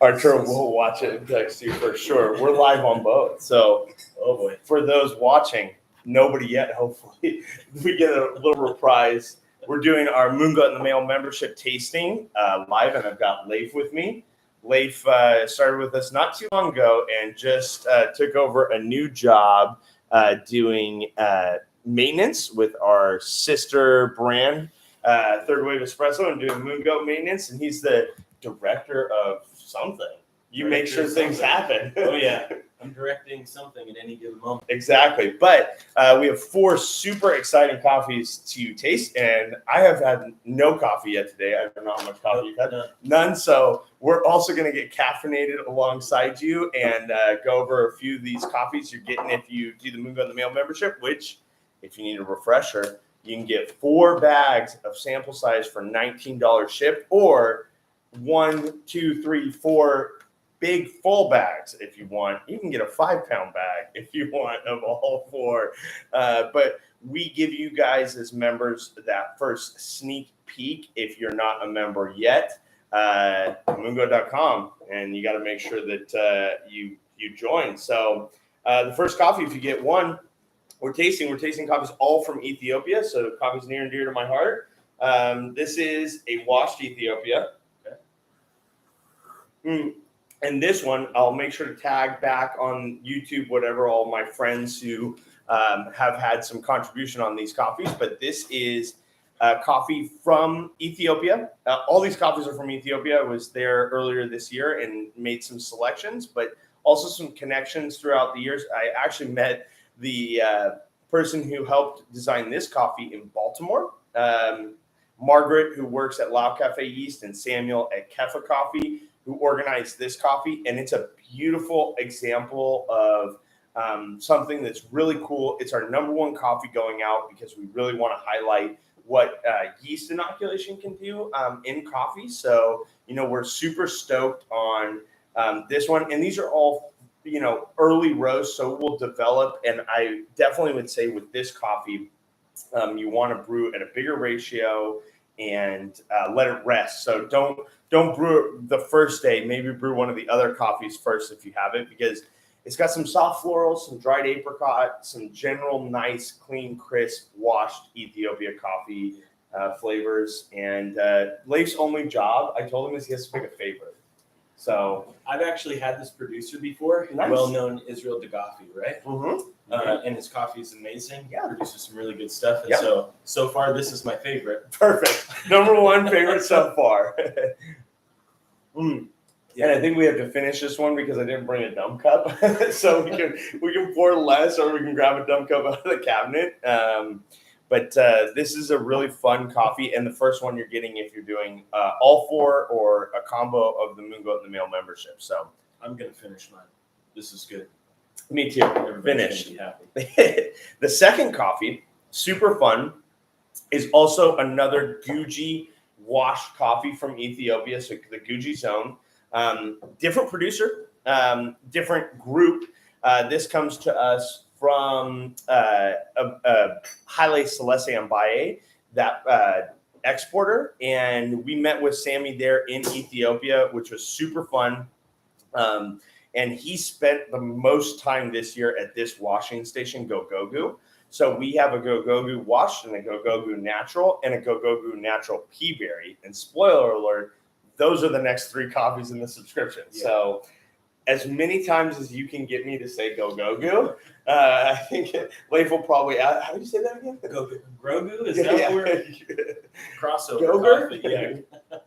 Archer will watch it and text you for sure. We're live on both. So, oh boy, for those watching, nobody yet. Hopefully, we get a little reprise. We're doing our MoonGoat in the Mail membership tasting live, and I've got Leif with me. Leif started with us not too long ago and just took over a new job doing maintenance with our sister brand, Third Wave Espresso, and doing MoonGoat maintenance. And he's the director of something. You make sure things happen. Oh, yeah. I'm directing something at any given moment. Exactly. But we have 4 super exciting coffees to taste, and I have had no coffee yet today. I don't know how much coffee you've had. None. So we're also going to get caffeinated alongside you and go over a few of these coffees you're getting if you do the MoonGoat in the Mail membership, which, if you need a refresher, you can get 4 bags of sample size for $19 shipped, or 1, 2, 3, 4 big full bags if you want. You can get a 5-pound bag if you want of all 4. But we give you guys as members that first sneak peek if you're not a member yet. MoonGoat.com, and you got to make sure that you join. So the first coffee, if you get one, we're tasting coffees all from Ethiopia. So coffee's near and dear to my heart. This is a washed Ethiopia. Okay. And this one, I'll make sure to tag back on YouTube, whatever, all my friends who have had some contribution on these coffees. But this is coffee from Ethiopia. All these coffees are from Ethiopia. I was there earlier this year and made some selections, but also some connections throughout the years. I actually met the person who helped design this coffee in Baltimore, Margaret, who works at Lao Cafe East, and Samuel at Kefa Coffee, who organized this coffee. And it's a beautiful example of something that's really cool. It's our #1 coffee going out because we really want to highlight what yeast inoculation can do in coffee. So, we're super stoked on this one. And these are all, early roast, so it will develop. And I definitely would say with this coffee, you want to brew at a bigger ratio and let it rest. So don't brew it the first day. Maybe brew one of the other coffees first if you have it, because it's got some soft florals, some dried apricot, some general nice, clean, crisp, washed Ethiopia coffee flavors. And Leif's only job, I told him, is he has to pick a favorite. So I've actually had this producer before, well-known Israel Dagafi, right? Mm-hmm. And his coffee is amazing. Yeah, produces some really good stuff. And yep. so far, this is my favorite. Perfect. #1 favorite so far. Yeah. And I think we have to finish this one because I didn't bring a dump cup, so we can pour less, or we can grab a dump cup out of the cabinet. But this is a really fun coffee, and the first one you're getting if you're doing all 4 or a combo of the MoonGoat in the Mail membership. So I'm gonna finish mine. This is good. Me too. Finished. The second coffee, super fun, is also another Guji washed coffee from Ethiopia. So the Guji Zone, different producer, different group. This comes to us from Haile Selassie Ambaye, that exporter, and we met with Sammy there in Ethiopia, which was super fun. And he spent the most time this year at this washing station, Gogogu. So we have a Gogogu washed and a Gogogu natural and a Gogogu natural pea berry. And spoiler alert, those are the next 3 coffees in the subscription. Yeah. So as many times as you can get me to say Gogogu, I think Leif will probably ask, how do you say that again? Grogu? Is that where crossover Gogurt? Coffee? Yeah.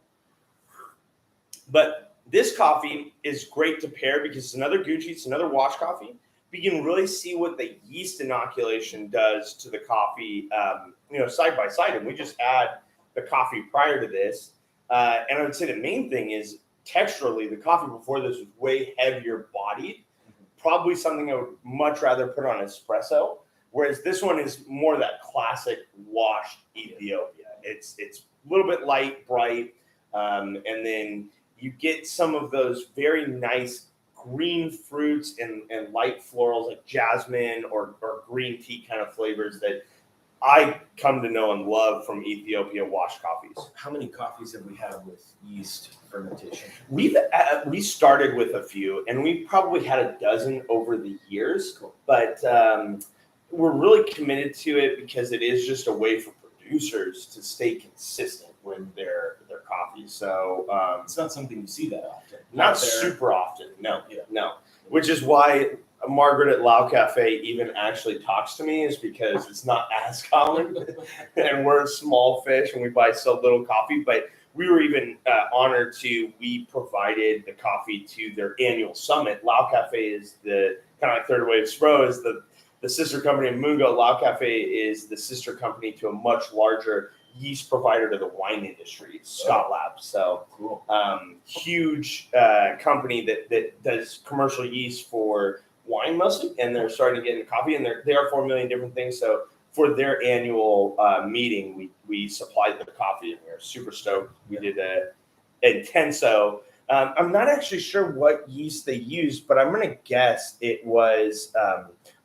But this coffee is great to pair because it's another Gucci, it's another wash coffee. But you can really see what the yeast inoculation does to the coffee, side by side. And we just had the coffee prior to this. And I would say the main thing is texturally, the coffee before this was way heavier bodied. Probably something I would much rather put on espresso. Whereas this one is more that classic washed Ethiopia. It's a little bit light, bright, and then you get some of those very nice green fruits and light florals like jasmine or green tea kind of flavors that I come to know and love from Ethiopia washed coffees. How many coffees have we had with yeast fermentation? We started with a few, and we probably had a dozen over the years. Cool. But we're really committed to it because it is just a way for producers to stay consistent with their coffee. So It's not something you see that often. not super often, no. Yeah. No. Which is why Margaret at Lao Cafe even actually talks to me, is because it's not as common, and we're a small fish and we buy so little coffee. But we were even honored we provided the coffee to their annual summit. Lao Cafe is the kind of like Third Wave Spro is the sister company of MoonGoat. Lao Cafe is the sister company to a much larger yeast provider to the wine industry, Scott Labs. So cool. Huge company that does commercial yeast for wine mostly, and they're starting to get into coffee, and they are 4 million different things. So for their annual meeting, we supplied the coffee, and we were super stoked. We did a intenso. I'm not actually sure what yeast they used, but I'm gonna guess it was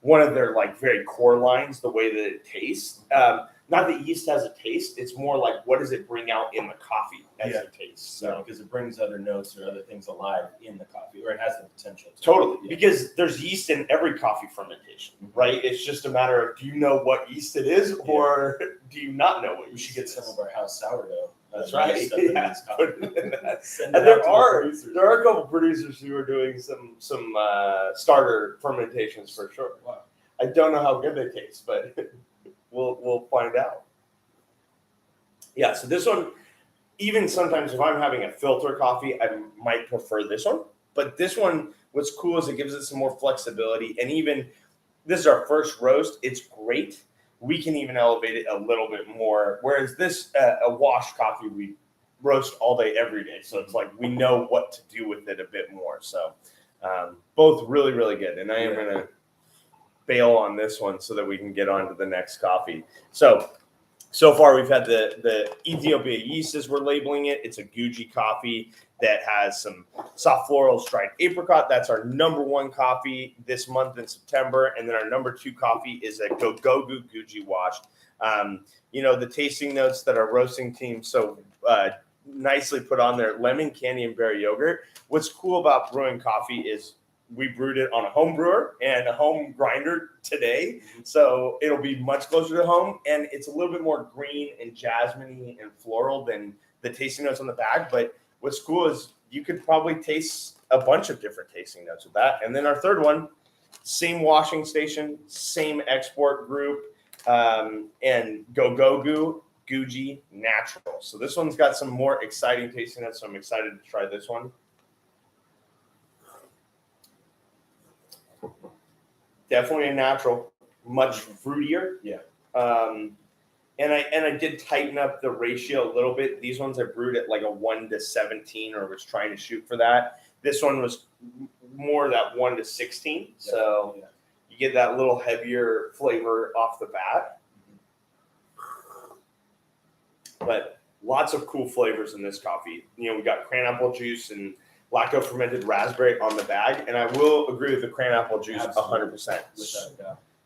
one of their like very core lines, the way that it tastes. Not that yeast has a taste; it's more like what does it bring out in the coffee as it tastes. So because it brings other notes or other things alive in the coffee, or it has the potential to. Totally, because there's yeast in every coffee fermentation, right? It's just a matter of do you know what yeast it is, or do you not know what yeast? We should get some of our house sourdough. That's right. Yeah. And there are a couple producers who are doing some starter fermentations for sure. Wow. I don't know how good they taste, but we'll find out. Yeah, so this one, even sometimes if I'm having a filter coffee, I might prefer this one. But this one, what's cool is it gives it some more flexibility. And even this is our first roast. It's great. We can even elevate it a little bit more. Whereas this, a washed coffee, we roast all day, every day. So it's like we know what to do with it a bit more. So both really, really good. And I am going to bail on this one so that we can get on to the next coffee. So far we've had the Ethiopia yeast as we're labeling it. It's a Guji coffee that has some soft florals, dried apricot. That's our number one coffee this month in September. And then our number two coffee is a Gogogu Guji washed. The tasting notes that our roasting team so nicely put on there, lemon, candy, and berry yogurt. What's cool about brewing coffee is we brewed it on a home brewer and a home grinder today. So it'll be much closer to home. And it's a little bit more green and jasmine-y and floral than the tasting notes on the bag. But what's cool is you could probably taste a bunch of different tasting notes with that. And then our third one, same washing station, same export group, and Gogogu Guji Natural. So this one's got some more exciting tasting notes. So I'm excited to try this one. Definitely a natural, much fruitier. Yeah. And I did tighten up the ratio a little bit. These ones I brewed at like a 1:17, or was trying to shoot for that. This one was more that 1:16. So you get that little heavier flavor off the bat. But lots of cool flavors in this coffee. We got cranapple juice and lacto fermented raspberry on the bag, and I will agree with the cranapple juice 100%.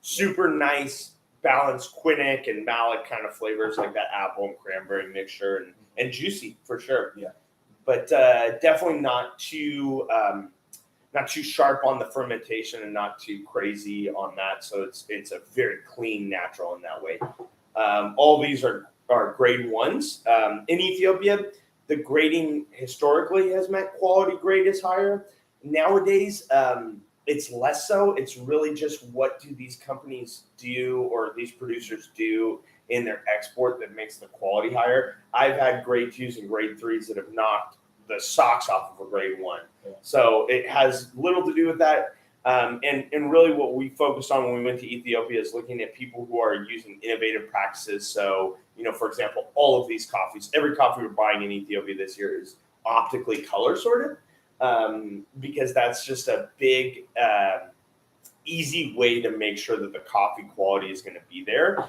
Super nice, balanced quinnic and malic kind of flavors, like that apple and cranberry mixture, and juicy for sure. Yeah, but definitely not too sharp on the fermentation and not too crazy on that. So it's a very clean, natural in that way. All these are grade ones in Ethiopia. The grading historically has meant quality grade is higher. Nowadays, it's less so. It's really just what do these companies do or these producers do in their export that makes the quality higher. I've had grade 2s and grade 3s that have knocked the socks off of a grade 1. Yeah. So it has little to do with that. And really what we focused on when we went to Ethiopia is looking at people who are using innovative practices. So, for example, all of these coffees, every coffee we're buying in Ethiopia this year is optically color sorted, because that's just a big, easy way to make sure that the coffee quality is going to be there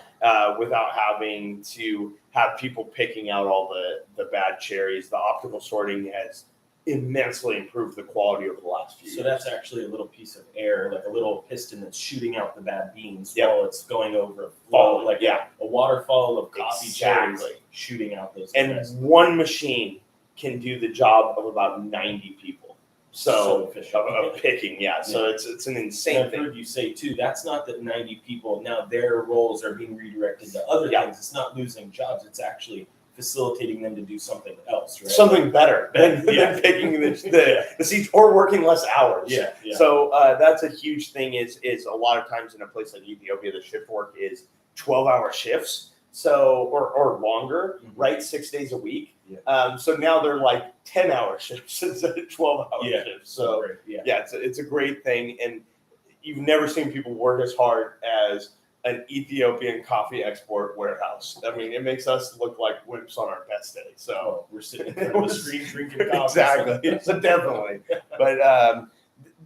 without having to have people picking out all the bad cherries. The optical sorting has immensely improved the quality over the last few years. So that's actually a little piece of air, like a little piston that's shooting out the bad beans while it's going over, a a waterfall of coffee cherries Exactly. shooting out those. And guys. one machine can do the job of about 90 people. So efficient. of picking, yeah. So it's an insane and I've thing. heard you say too, that's not that 90 people, now their roles are being redirected to other things. It's not losing jobs, it's actually facilitating them to do something else, right? Something better than picking the seeds or working less hours. Yeah. So that's a huge thing is a lot of times in a place like Ethiopia, the shift work is 12-hour shifts. So, or longer, right? 6 days a week. Yeah. So now they're like 10-hour shifts instead of 12-hour shifts. So it's a great thing. And you've never seen people work as hard as an Ethiopian coffee export warehouse. I mean, it makes us look like wimps on our best day. So we're sitting in front of the screen drinking coffee. Exactly. So definitely. But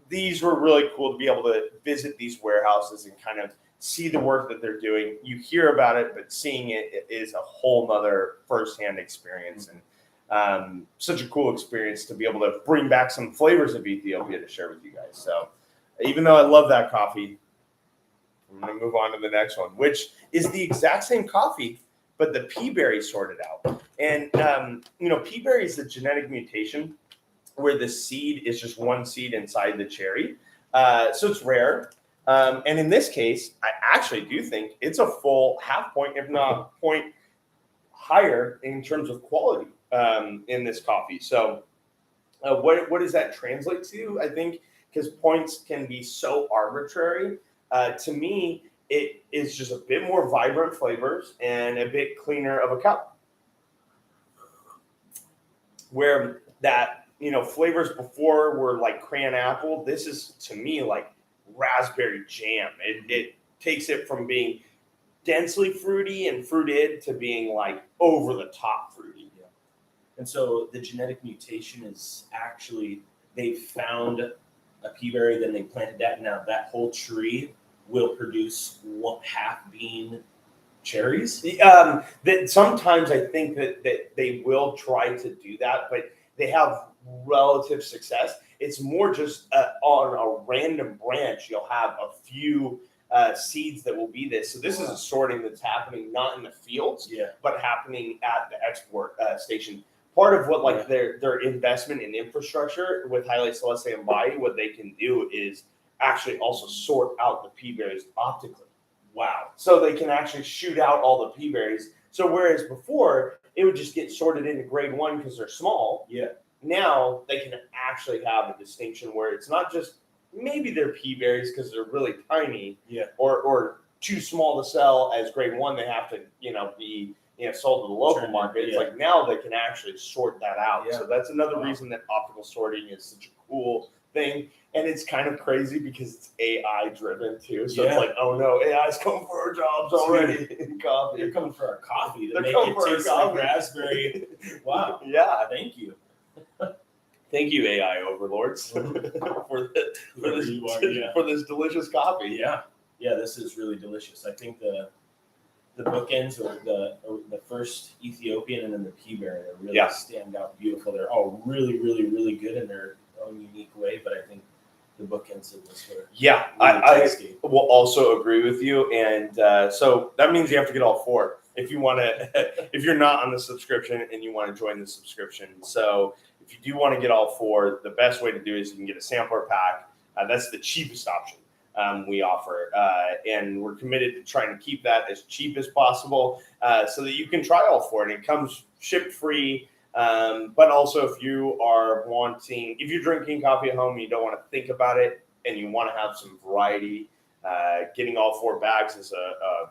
these were really cool to be able to visit these warehouses and kind of see the work that they're doing. You hear about it, but seeing it is a whole nother firsthand experience. And such a cool experience to be able to bring back some flavors of Ethiopia to share with you guys. So even though I love that coffee, I'm going to move on to the next one, which is the exact same coffee, but the pea berry sorted out. And, pea berry is a genetic mutation where the seed is just one seed inside the cherry. So it's rare. And in this case, I actually do think it's a full half point, if not point higher in terms of quality in this coffee. So what does that translate to? I think because points can be so arbitrary. To me, it is just a bit more vibrant flavors and a bit cleaner of a cup. Where that, flavors before were like crayon apple, this is to me like raspberry jam. It takes it from being densely fruity and fruited to being like over the top fruity. Yeah. And so the genetic mutation is actually, they found a pea berry, then they planted that. Now that whole tree will produce half bean cherries. That sometimes I think that they will try to do that, but they have relative success. It's more just on a random branch, you'll have a few seeds that will be this. So this is a sorting that's happening not in the fields, but happening at the export station. Part of what their investment in infrastructure with Haile Selassie and Bai, what they can do is actually also sort out the pea berries optically. Wow. So they can actually shoot out all the pea berries. So whereas before it would just get sorted into grade 1 because they're small. Yeah. Now they can actually have a distinction where it's not just maybe they're pea berries because they're really tiny. Yeah. Or too small to sell as grade 1. They have to, be sold to the local market. It's like now they can actually sort that out. Yeah. So that's another reason that optical sorting is such a cool thing. And it's kind of crazy because it's AI driven too. So it's like, oh no, AI's coming for our jobs already in coffee. They're coming for our coffee. They're coming for taste our like raspberry. Wow. Yeah. Thank you. Thank you, AI overlords, for this delicious coffee. Yeah. Yeah, this is really delicious. I think the bookends or the first Ethiopian and then the pea berry really stand out beautiful. They're all really, really, really good in their own unique way, but I think the bookends of this were I will also agree with you, and so that means you have to get all 4 if you want to. If you're not on the subscription and you want to join the subscription, so if you do want to get all 4, the best way to do it is you can get a sampler pack. That's the cheapest option we offer, and we're committed to trying to keep that as cheap as possible, so that you can try all 4, and it comes shipped free. But also if if you're drinking coffee at home and you don't want to think about it and you want to have some variety, getting all 4 bags as a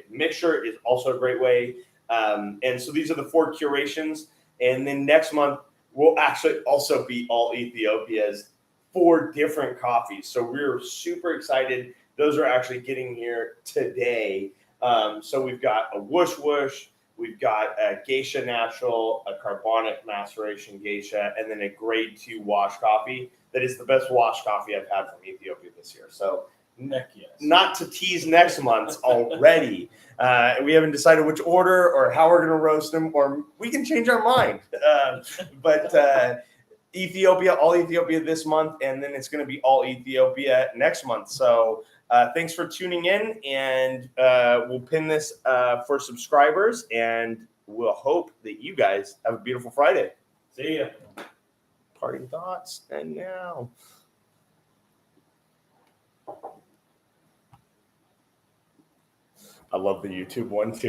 mixture is also a great way. And so these are the 4 curations. And then next month will actually also be all Ethiopia's 4 different coffees. So we're super excited. Those are actually getting here today. So we've got a Whoosh Whoosh, we've got a Geisha Natural, a carbonic maceration Geisha, and then a grade 2 wash coffee. That is the best wash coffee I've had from Ethiopia this year. So not to tease next month's already. We haven't decided which order or how we're going to roast them, or we can change our mind. But Ethiopia, all Ethiopia this month, and then it's going to be all Ethiopia next month. So thanks for tuning in, and we'll pin this for subscribers, and we'll hope that you guys have a beautiful Friday. See ya. Parting thoughts, and now. I love the YouTube one too.